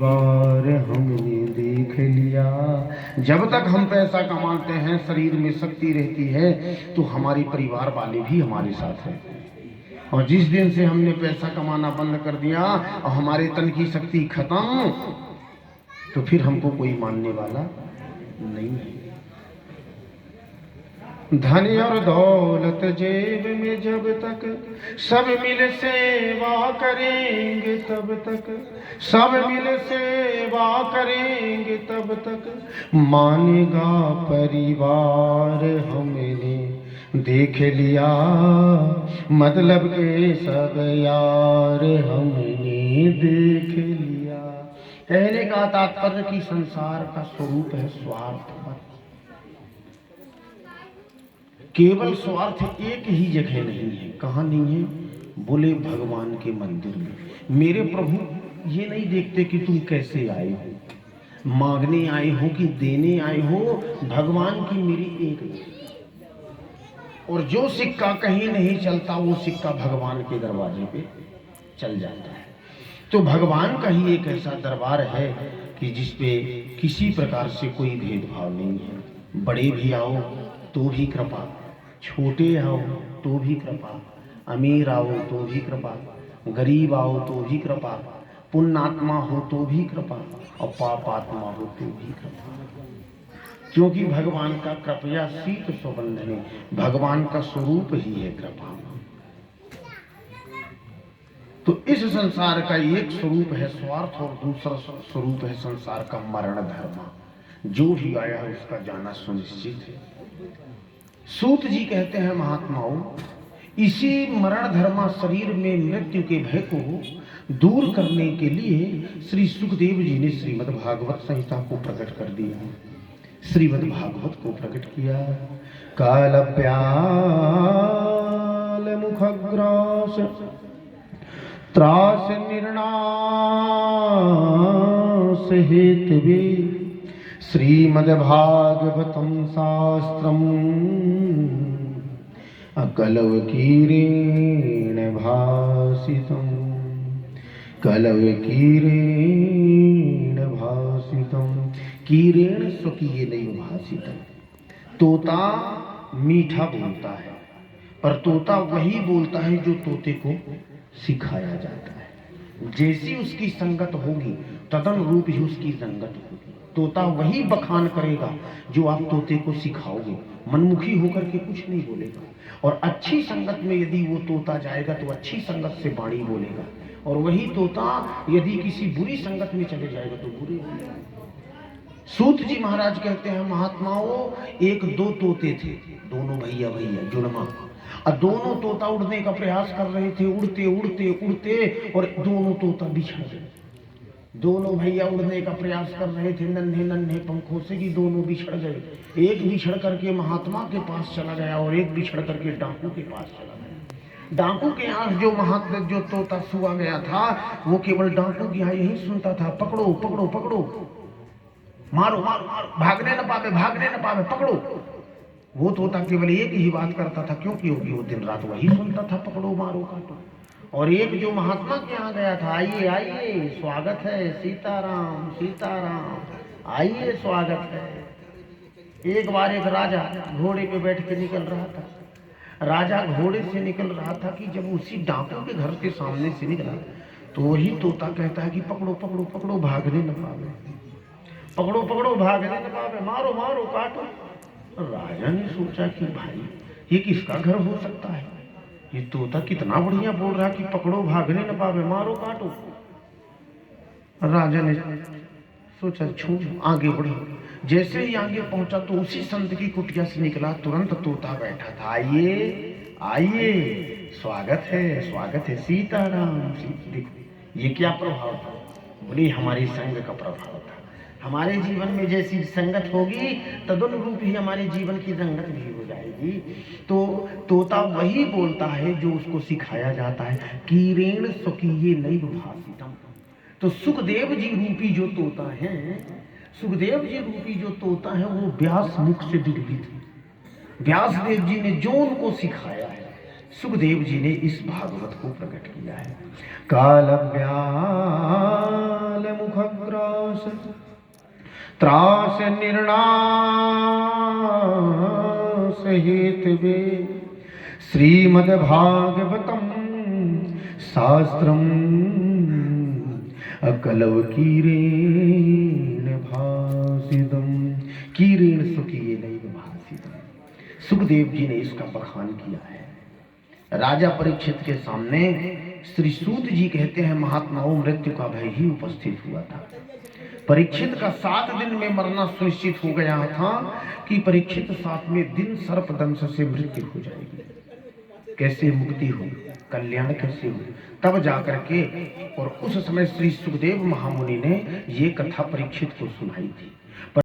बार हमने देख लिया। जब तक हम पैसा कमाते हैं, शरीर में शक्ति रहती है, तो हमारे परिवार वाले भी हमारे साथ हैं। और जिस दिन से हमने पैसा कमाना बंद कर दिया और हमारे तन की शक्ति खत्म, तो फिर हमको कोई मानने वाला नहीं है। धन और दौलत जेब में जब तक सब मिल सेवा करेंगे, तब तक सब मिल सेवा करेंगे, तब तक मानेगा परिवार हमने देख लिया। मतलब के सब यार हमने देख लिया। कहने का तात्पर्य कि संसार का स्वरूप है स्वार्थ। केवल स्वार्थ एक ही जगह नहीं है। कहाँ नहीं है? बोले भगवान के मंदिर में। मेरे प्रभु ये नहीं देखते कि तुम कैसे आए हो, मांगने आए हो कि देने आए हो। भगवान की मेरी एक, और जो सिक्का कहीं नहीं चलता वो सिक्का भगवान के दरवाजे पे चल जाता है। तो भगवान का ही एक ऐसा दरबार है कि जिसपे किसी प्रकार से कोई भेदभाव नहीं है। बड़े भी आओ तो भी कृपा, छोटे आओ तो भी कृपा, अमीर आओ तो भी कृपा, गरीब आओ तो भी कृपा, पुण्यात्मा हो तो भी कृपा, और पापात्मा हो तो भी कृपा। क्योंकि भगवान का कृपया शीत सुबंधने, भगवान का स्वरूप ही है कृपा। तो इस संसार का एक स्वरूप है स्वार्थ और दूसरा स्वरूप है संसार का मरण धर्म। जो भी आया है उसका जाना सुनिश्चित है। सूत जी कहते हैं महात्माओं, इसी मरण धर्मा शरीर में मृत्यु के भय को दूर करने के लिए श्री सुखदेव जी ने श्रीमद् भागवत संहिता को प्रकट कर दिया। श्रीमद् भागवत को प्रकट किया। काल प्याल मुखग्रास त्रास निर्णास हेतवे श्रीमद्भागवतं शास्त्रम् कलवकीरेण भासितं, कलवकीरेण भासितं, कीरेण स्वकीयेनैव भासितं। तोता मीठा बोलता है, पर तोता वही बोलता है जो तोते को सिखाया जाता है। जैसी उसकी संगत होगी तदन रूप ही उसकी संगत होगी। तोता वही बखान करेगा जो आप तोते को सिखाओगे। मनमुखी होकर के कुछ नहीं बोलेगा। और अच्छी संगत में यदि वो तोता जाएगा तो अच्छी संगत से वाणी बोलेगा, और वही तोता यदि किसी बुरी संगत में चले जाएगा तो बुरे बोलेगा। सूत जी महाराज कहते हैं महात्माओं, एक दो तोते थे, दोनों भैया भैया जुड़मा, और दोनों तोता उड़ने का प्रयास कर रहे थे। उड़ते उड़ते उड़ते और दोनों तोता बिछड़ गए। दोनों भैया उड़ने का प्रयास कर रहे थे नन्हे नन्हे पंखों से, कि दोनों बिछड़ गए। एक बिछड़ करके महात्मा के पास चला गया और एक बिछड़ करके डाकू के पास चला गया। डाकू के यहाँ जो तोता सुआ गया था वो केवल डाकू के यहाँ यही सुनता था, पकड़ो पकड़ो पकड़ो, मारो मारो मारो, भागने न पावे भागने न पावे, पकड़ो। वो तोता केवल एक ही बात करता था, क्योंकि वो दिन रात वही सुनता था, पकड़ो मारो काटो। और एक जो महात्मा के यहाँ गया था, आइए आइए स्वागत है, सीताराम सीताराम, आइए स्वागत है। एक बार एक राजा घोड़े पे बैठ के निकल रहा था। राजा घोड़े से निकल रहा था कि जब उसी डाकू के घर के सामने से निकला तो वही तोता कहता है कि पकड़ो पकड़ो पकड़ो, भागने न पावे, पकड़ो पकड़ो भागने न पावे, मारो मारो काटो। राजा ने सोचा कि भाई ये किसका घर हो सकता है? ये तोता कितना बढ़िया बोल रहा कि पकड़ो भागने न पावे, मारो काटो। राजा ने सोचा छू आगे बढ़ो। जैसे ही आगे पहुंचा तो उसी संत की कुटिया से निकला, तुरंत तोता बैठा था। आइए आइए स्वागत है सीताराम। देखो ये क्या प्रभाव था? बोले हमारी संग का प्रभाव था। हमारे जीवन में जैसी संगत होगी तदनुरूप ही हमारे जीवन की संगत भी हो जाएगी। तो तोता वही बोलता है जो उसको सिखाया जाता है। कीरेण स्वकीयेनैव भासितम्। तो सुखदेव जी रूपी जो तोता है, सुखदेव जी रूपी जो तोता है वो व्यास मुख से विरहित है। व्यास देव जी ने जो उनको सिखाया है सुखदेव जी ने इस भागवत को प्रकट किया है। काल व्याल मुखग्रास त्रास निर्णास हेतवे श्रीमद्भागवतम शास्त्रम अकलव कीरेण भासितम कीरेण स्वकीयेन भासितम। सुखदेव जी ने इसका बखान किया है। राजा परीक्षित के सामने श्री सूत जी कहते हैं महात्माओं मृत्यु का भय ही उपस्थित हुआ था। परीक्षित का 7 दिन में मरना सुनिश्चित हो गया था कि परीक्षित 7वें दिन सर्पदंश से मृत्यु हो जाएगी। कैसे मुक्ति हो, कल्याण कैसे हो, तब जाकर के और उस समय श्री सुखदेव महामुनि ने ये कथा परीक्षित को सुनाई थी।